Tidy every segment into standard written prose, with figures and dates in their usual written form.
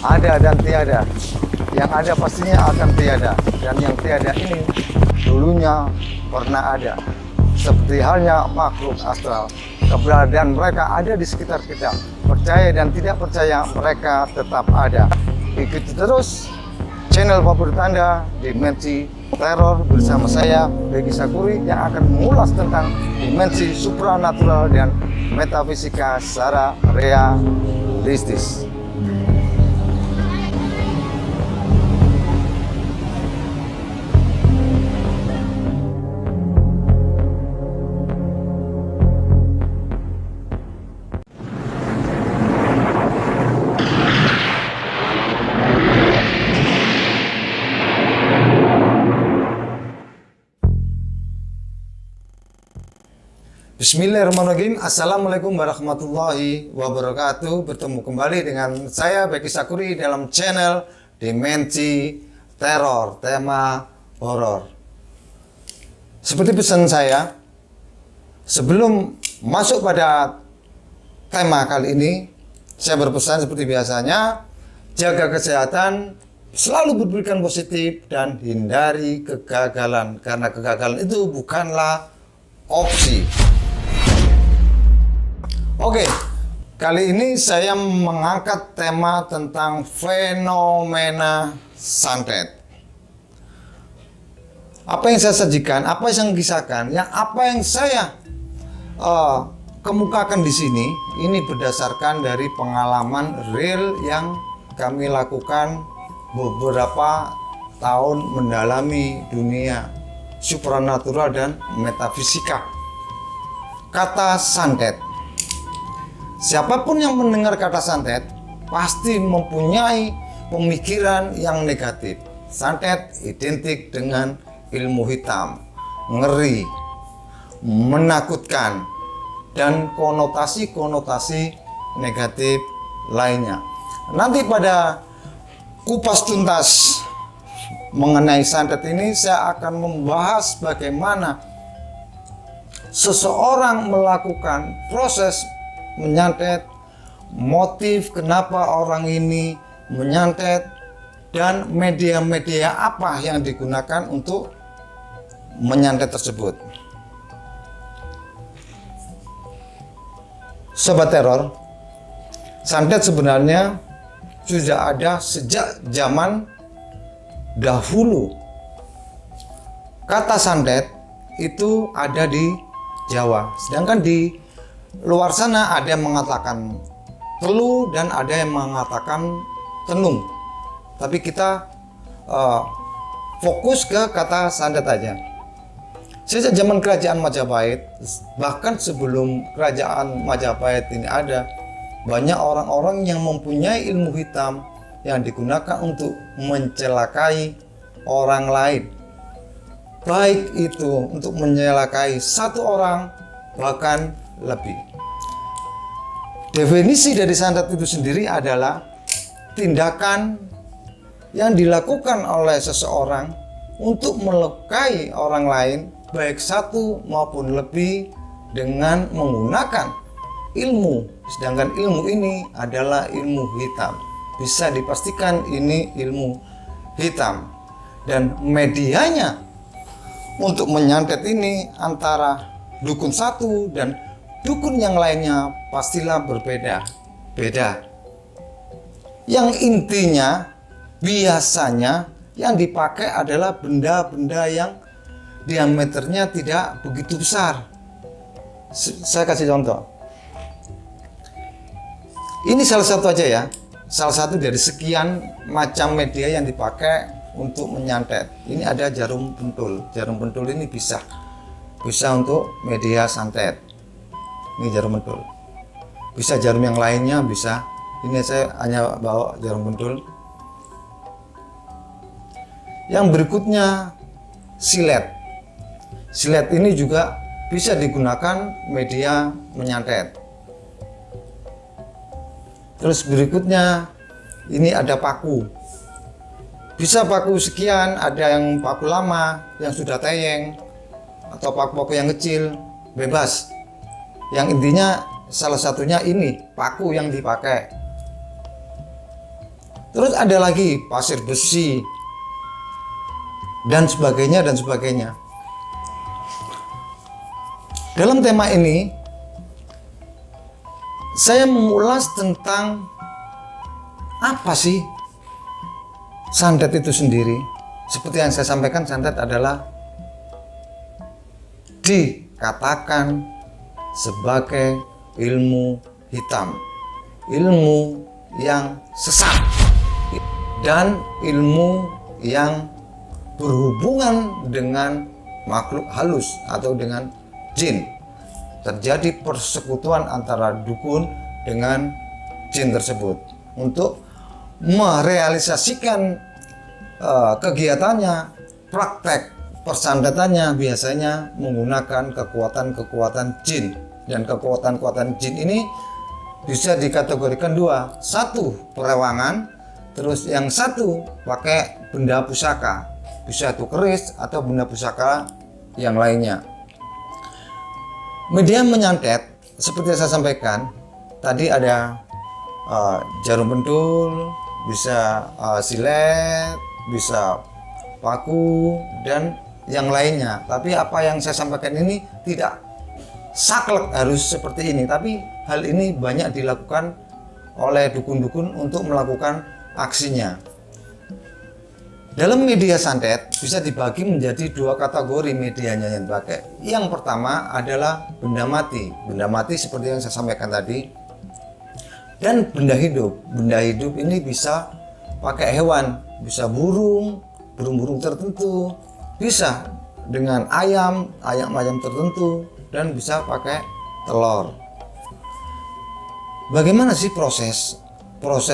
ada dan tiada. Yang ada pastinya akan tiada, dan yang tiada ini dulunya pernah ada. Seperti halnya makhluk astral, keberadaan mereka ada di sekitar kita. Percaya dan tidak percaya, mereka tetap ada. Ikuti terus channel favorit Anda, Dimensi Teror, bersama saya, Beki Sakuri, yang akan mengulas tentang dimensi supranatural dan metafisika secara realistis. Bismillahirrahmanirrahim. Assalamualaikum warahmatullahi wabarakatuh. Bertemu kembali dengan saya, Beki Sakuri, dalam channel Dimensi Teror, tema horor. Seperti pesan saya, sebelum masuk pada tema kali ini, saya berpesan seperti biasanya, jaga kesehatan, selalu berpikiran positif, dan hindari kegagalan, karena kegagalan itu bukanlah opsi. Oke, kali ini saya mengangkat tema tentang fenomena santet. Apa yang saya sajikan, apa yang saya kisahkan, apa yang saya kemukakan di sini, ini berdasarkan dari pengalaman real yang kami lakukan beberapa tahun mendalami dunia supranatural dan metafisika. Kata santet. Siapapun yang mendengar kata santet pasti mempunyai pemikiran yang negatif. Santet identik dengan ilmu hitam, ngeri, menakutkan, dan konotasi-konotasi negatif lainnya. Nanti pada kupas tuntas mengenai santet ini, saya akan membahas bagaimana seseorang melakukan proses menyantet, motif kenapa orang ini menyantet, dan media-media apa yang digunakan untuk menyantet tersebut. Sobat teror, santet sebenarnya sudah ada sejak zaman dahulu. Kata santet itu ada di Jawa, sedangkan di luar sana ada yang mengatakan telu dan ada yang mengatakan tenung. Tapi kita fokus ke kata santet aja. Sejak zaman kerajaan Majapahit, bahkan sebelum kerajaan Majapahit ini ada, banyak orang-orang yang mempunyai ilmu hitam yang digunakan untuk mencelakai orang lain. Baik itu untuk mencelakai satu orang, bahkan lebih. Definisi dari santet itu sendiri adalah tindakan yang dilakukan oleh seseorang untuk melukai orang lain, baik satu maupun lebih, dengan menggunakan ilmu. Sedangkan ilmu ini adalah ilmu hitam. Bisa dipastikan ini ilmu hitam. Dan medianya untuk menyantet ini antara dukun satu dan dukun yang lainnya pastilah berbeda-beda. Yang intinya biasanya yang dipakai adalah benda-benda yang diameternya tidak begitu besar. Saya kasih contoh. Ini salah satu aja ya. Salah satu dari sekian macam media yang dipakai untuk menyantet. Ini ada jarum pentul. Jarum pentul ini bisa untuk media santet. Ini jarum pentul. Bisa jarum yang lainnya bisa. Ini saya hanya bawa jarum pentul. Yang berikutnya silet. Silet ini juga bisa digunakan media menyantet. Terus berikutnya ini ada paku. Bisa paku sekian, ada yang paku lama yang sudah teyeng atau paku-paku yang kecil, bebas. Yang intinya salah satunya ini paku yang dipakai. Terus ada lagi pasir besi dan sebagainya dan sebagainya. Dalam tema ini saya mengulas tentang apa sih santet itu sendiri. Seperti yang saya sampaikan, santet adalah dikatakan sebagai ilmu hitam, ilmu yang sesat, dan ilmu yang berhubungan dengan makhluk halus atau dengan jin. Terjadi persekutuan antara dukun dengan jin tersebut untuk merealisasikan kegiatannya, praktek persandatannya biasanya menggunakan kekuatan-kekuatan jin. Dan kekuatan-kekuatan jin ini bisa dikategorikan dua. Satu perawangan, terus yang satu pakai benda pusaka. Bisa itu keris atau benda pusaka yang lainnya. Media menyantet seperti yang saya sampaikan tadi, ada jarum pentul, bisa silet, bisa paku, dan yang lainnya. Tapi apa yang saya sampaikan ini tidak saklek harus seperti ini, tapi hal ini banyak dilakukan oleh dukun-dukun untuk melakukan aksinya. Dalam media santet bisa dibagi menjadi dua kategori medianya yang dipakai. Yang pertama adalah benda mati. Benda mati seperti yang saya sampaikan tadi. Dan benda hidup. Benda hidup ini bisa pakai hewan, bisa burung tertentu, bisa dengan ayam tertentu, dan bisa pakai telur. Bagaimana sih proses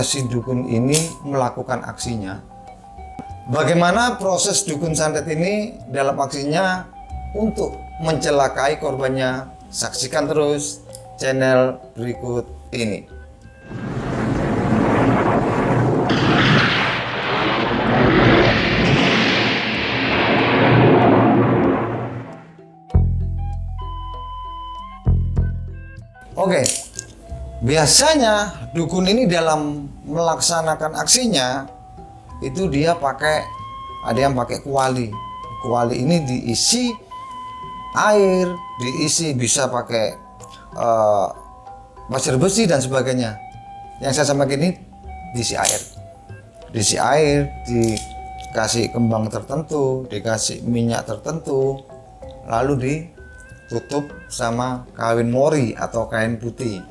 si dukun ini melakukan aksinya? Bagaimana proses dukun santet ini dalam aksinya untuk mencelakai korbannya? Saksikan terus channel berikut ini. Oke, biasanya dukun ini dalam melaksanakan aksinya itu dia ada yang pakai kuali. Kuali ini diisi air, bisa pakai pasir besi dan sebagainya. Yang saya sampaikan ini diisi air, dikasih kembang tertentu, dikasih minyak tertentu, lalu ditutup sama kain mori atau kain putih.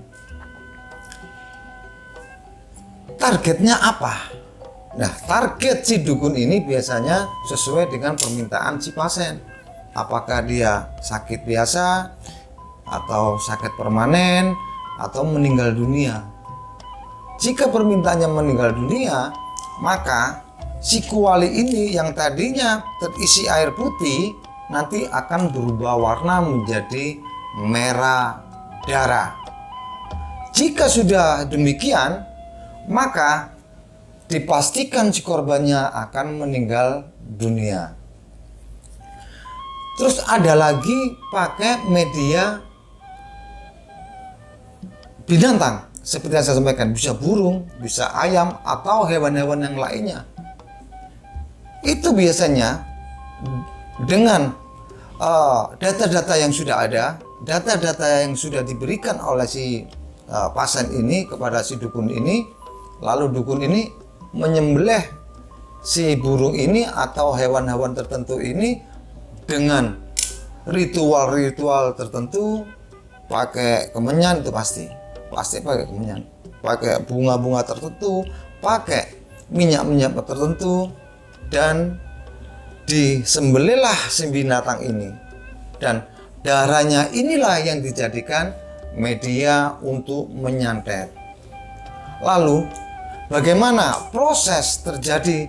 Targetnya apa? Nah, target si dukun ini biasanya sesuai dengan permintaan si pasien. Apakah dia sakit biasa, atau sakit permanen, atau meninggal dunia. Jika permintaannya meninggal dunia, maka si kuali ini yang tadinya terisi air putih nanti akan berubah warna menjadi merah darah. Jika sudah demikian, maka dipastikan si korbannya akan meninggal dunia. Terus ada lagi pakai media binatang seperti yang saya sampaikan, bisa burung, bisa ayam, atau hewan-hewan yang lainnya. Itu biasanya dengan data-data yang sudah ada, data-data yang sudah diberikan oleh si pasien ini kepada si dukun ini, lalu dukun ini menyembelih si burung ini atau hewan-hewan tertentu ini dengan ritual-ritual tertentu, pakai kemenyan, itu pasti pakai kemenyan, pakai bunga-bunga tertentu, pakai minyak-minyak tertentu, dan disembelihlah si binatang ini, dan darahnya inilah yang dijadikan media untuk menyantet. Lalu bagaimana proses terjadi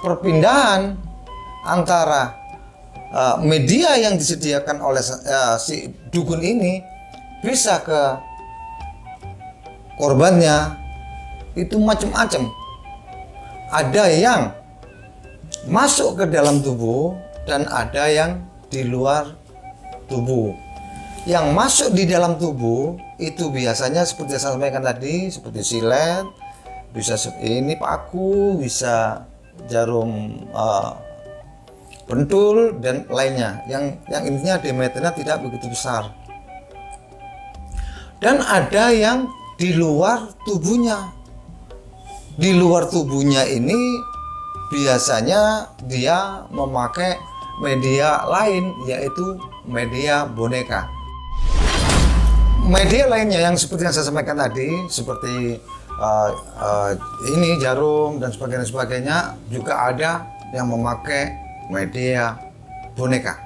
perpindahan antara media yang disediakan oleh si dukun ini bisa ke korbannya? Itu macam-macam. Ada yang masuk ke dalam tubuh dan ada yang di luar tubuh. Yang masuk di dalam tubuh itu biasanya seperti yang saya sampaikan tadi, seperti silet, bisa ini paku, bisa jarum pentul dan lainnya. Yang intinya diameternya tidak begitu besar. Dan ada yang di luar tubuhnya. Di luar tubuhnya ini biasanya dia memakai media lain, yaitu media boneka. Media lainnya yang seperti yang saya sampaikan tadi, seperti ini jarum dan sebagainya, juga ada yang memakai media boneka.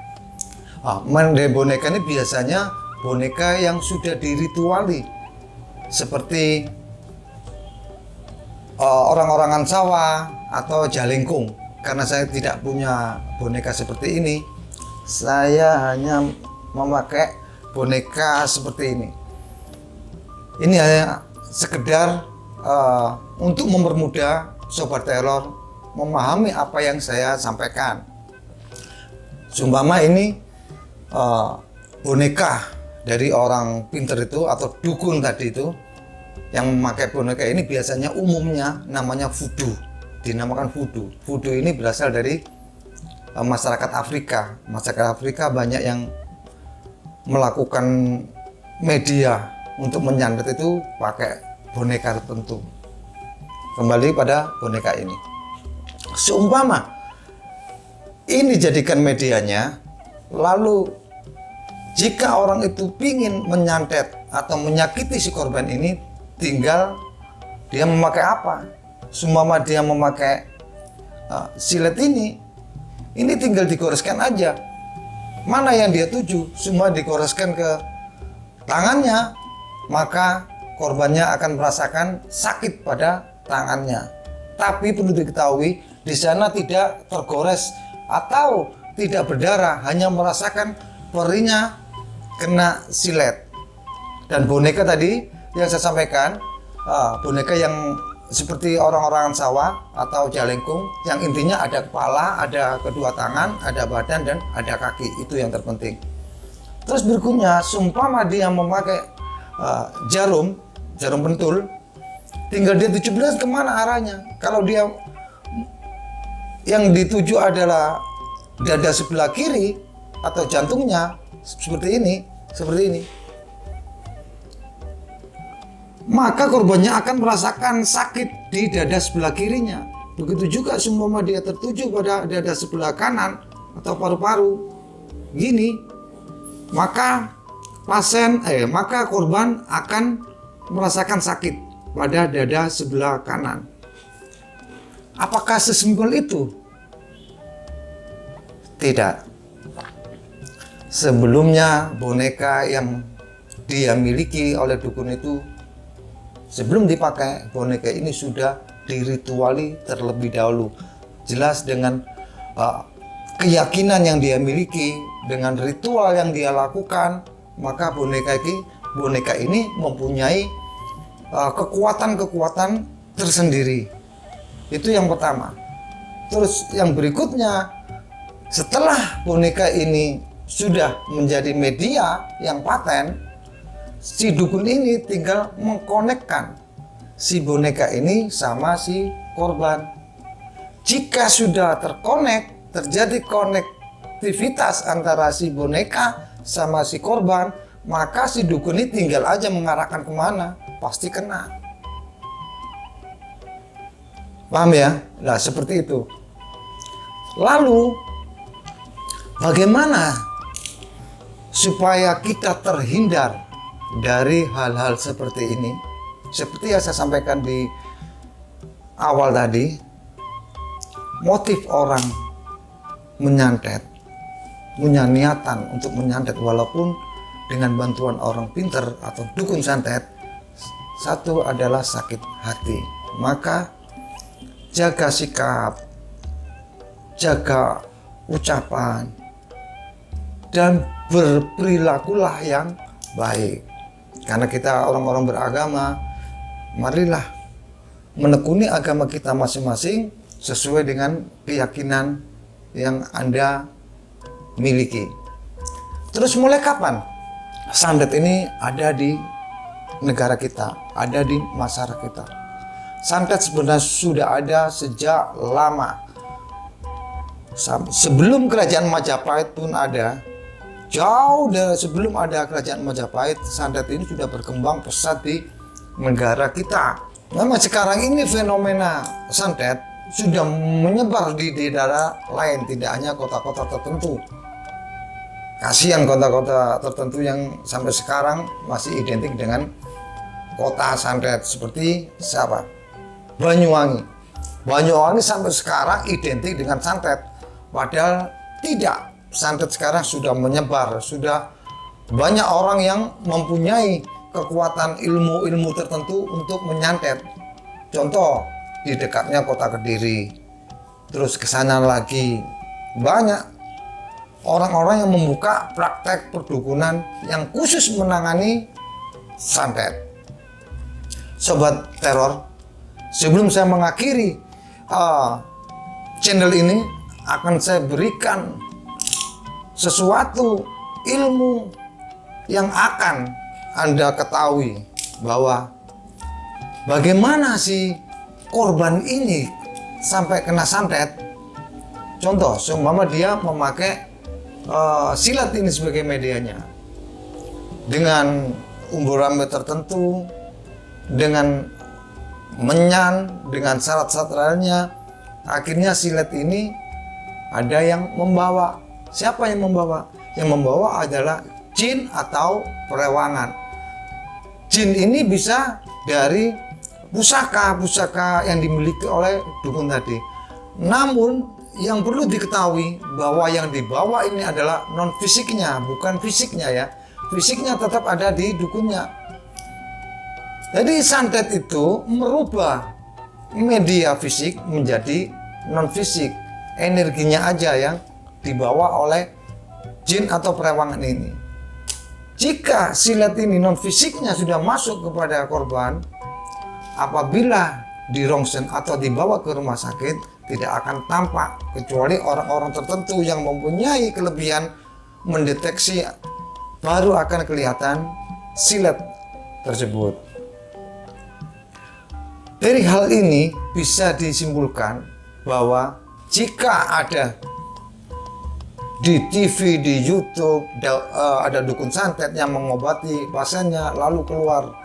Media boneka ini biasanya boneka yang sudah dirituali, seperti orang-orangan sawah atau jalengkung. Karena saya tidak punya boneka seperti ini, saya hanya memakai boneka seperti ini. Ini hanya sekedar untuk mempermudah sobat teror memahami apa yang saya sampaikan. Sumpama ini boneka dari orang pinter itu atau dukun tadi itu yang memakai boneka ini biasanya umumnya namanya voodoo, dinamakan voodoo. Voodoo ini berasal dari masyarakat Afrika. Masyarakat Afrika banyak yang melakukan media untuk menyantet itu pakai boneka tertentu. Kembali pada boneka ini. Seumpama ini jadikan medianya, lalu jika orang itu ingin menyantet atau menyakiti si korban ini, tinggal dia memakai apa. Seumpama dia memakai silet ini tinggal digoreskan aja. Mana yang dia tuju, semua digoreskan ke tangannya, maka korbannya akan merasakan sakit pada tangannya. Tapi perlu diketahui, di sana tidak tergores atau tidak berdarah, hanya merasakan perihnya kena silet. Dan boneka tadi yang saya sampaikan, boneka yang seperti orang-orang sawah atau jalengkung, yang intinya ada kepala, ada kedua tangan, ada badan, dan ada kaki. Itu yang terpenting. Terus berikutnya, seumpama dia memakai jarum pentul, tinggal dia tuju kemana arahnya. Kalau dia yang dituju adalah dada sebelah kiri atau jantungnya, seperti ini, maka korbannya akan merasakan sakit di dada sebelah kirinya. Begitu juga seumpama dia tertuju pada dada sebelah kanan atau paru-paru gini, maka korban akan merasakan sakit pada dada sebelah kanan. Apakah sesimpel itu? Tidak. Sebelumnya boneka yang dia miliki oleh dukun itu, sebelum dipakai, boneka ini sudah dirituali terlebih dahulu. Jelas dengan keyakinan yang dia miliki, dengan ritual yang dia lakukan, maka boneka ini mempunyai kekuatan-kekuatan tersendiri. Itu yang pertama. Terus yang berikutnya, setelah boneka ini sudah menjadi media yang paten, si dukun ini tinggal mengkonekkan si boneka ini sama si korban. Jika sudah terkonek, terjadi konektivitas antara si boneka sama si korban, maka si dukun ini tinggal aja mengarahkan kemana, pasti kena. Paham ya? Nah, seperti itu. Lalu, bagaimana supaya kita terhindar dari hal-hal seperti ini? Seperti yang saya sampaikan di awal tadi, motif orang menyantet, punya niatan untuk menyantet walaupun dengan bantuan orang pinter atau dukun santet, satu adalah sakit hati. Maka jaga sikap, jaga ucapan, dan berperilakulah yang baik. Karena kita orang-orang beragama, marilah menekuni agama kita masing-masing sesuai dengan keyakinan yang Anda miliki. Terus mulai kapan santet ini ada di negara kita, ada di masyarakat kita. Santet sebenarnya sudah ada sejak lama. Sebelum kerajaan Majapahit pun ada. Jauh dari sebelum ada kerajaan Majapahit, santet ini sudah berkembang pesat di negara kita. Memang sekarang ini fenomena santet sudah menyebar di daerah lain, tidak hanya kota-kota tertentu. Kasihan kota-kota tertentu yang sampai sekarang masih identik dengan kota santet, seperti siapa? Banyuwangi. Banyuwangi sampai sekarang identik dengan santet, padahal tidak. Santet sekarang sudah menyebar, sudah banyak orang yang mempunyai kekuatan ilmu-ilmu tertentu untuk menyantet. Contoh, di dekatnya kota Kediri, terus ke sana lagi banyak orang-orang yang membuka praktek perdukunan yang khusus menangani santet. Sobat teror, sebelum saya mengakhiri channel ini, akan saya berikan sesuatu ilmu yang akan Anda ketahui bahwa bagaimana si korban ini sampai kena santet. Contoh, seumpama dia memakai silat ini sebagai medianya, dengan umur rambut tertentu, dengan menyan, dengan syarat-syarat lainnya, akhirnya silat ini ada yang membawa. Siapa yang membawa? Yang membawa adalah jin atau perewangan. Jin ini bisa dari pusaka yang dimiliki oleh dukun tadi. Namun yang perlu diketahui bahwa yang dibawa ini adalah non fisiknya, bukan fisiknya ya. Fisiknya tetap ada di dukunnya. Jadi santet itu merubah media fisik menjadi non fisik. Energinya aja yang dibawa oleh jin atau perewangan ini. Jika silat ini non fisiknya sudah masuk kepada korban, apabila dirongsen atau dibawa ke rumah sakit, tidak akan tampak kecuali orang-orang tertentu yang mempunyai kelebihan mendeteksi, baru akan kelihatan silat tersebut. Dari hal ini bisa disimpulkan bahwa jika ada di TV, di YouTube, ada dukun santet yang mengobati pasiennya, lalu keluar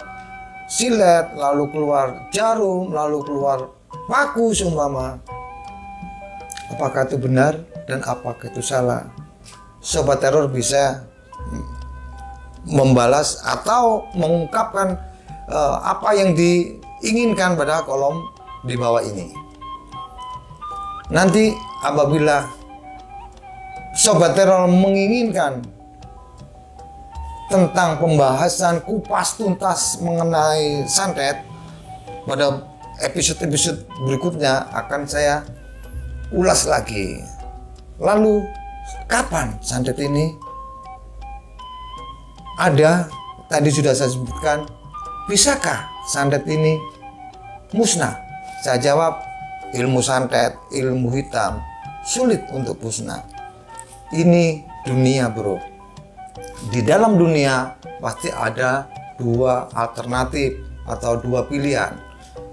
silet, lalu keluar jarum, lalu keluar paku seumpama. Apakah itu benar dan apakah itu salah? Sobat teror bisa membalas atau mengungkapkan apa yang diinginkan pada kolom di bawah ini. Nanti apabila Sobat teror menginginkan tentang pembahasan kupas tuntas mengenai santet, pada episode-episode berikutnya akan saya ulas lagi. Lalu kapan santet ini ada? Tadi sudah saya sebutkan, bisakah santet ini musnah? Saya jawab, ilmu santet, ilmu hitam sulit untuk musnah. Ini dunia bro. Di dalam dunia pasti ada dua alternatif atau dua pilihan.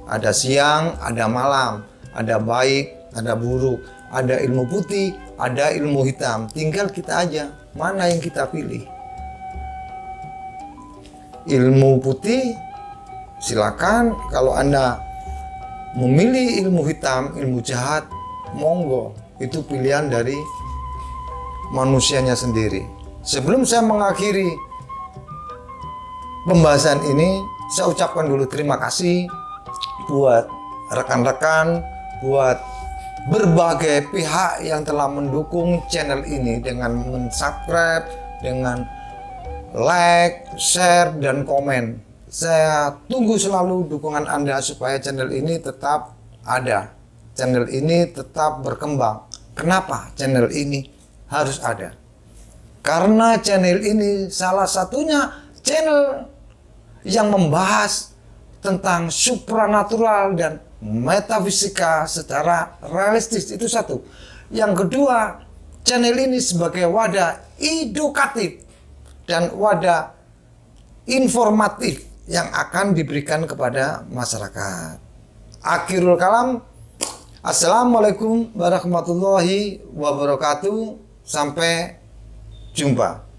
Ada siang, ada malam, ada baik, ada buruk, ada ilmu putih, ada ilmu hitam. Tinggal kita aja mana yang kita pilih. Ilmu putih silakan, kalau Anda memilih ilmu hitam, ilmu jahat, monggo, itu pilihan dari manusianya sendiri. Sebelum saya mengakhiri pembahasan ini, saya ucapkan dulu terima kasih buat rekan-rekan, buat berbagai pihak yang telah mendukung channel ini dengan subscribe, dengan like, share, dan komen. Saya tunggu selalu dukungan Anda supaya channel ini tetap ada, channel ini tetap berkembang. Kenapa channel ini harus ada? Karena channel ini salah satunya channel yang membahas tentang supranatural dan metafisika secara realistis, itu satu. Yang kedua, channel ini sebagai wadah edukatif dan wadah informatif yang akan diberikan kepada masyarakat. Akhirul kalam, assalamualaikum warahmatullahi wabarakatuh. Sampai jumpa.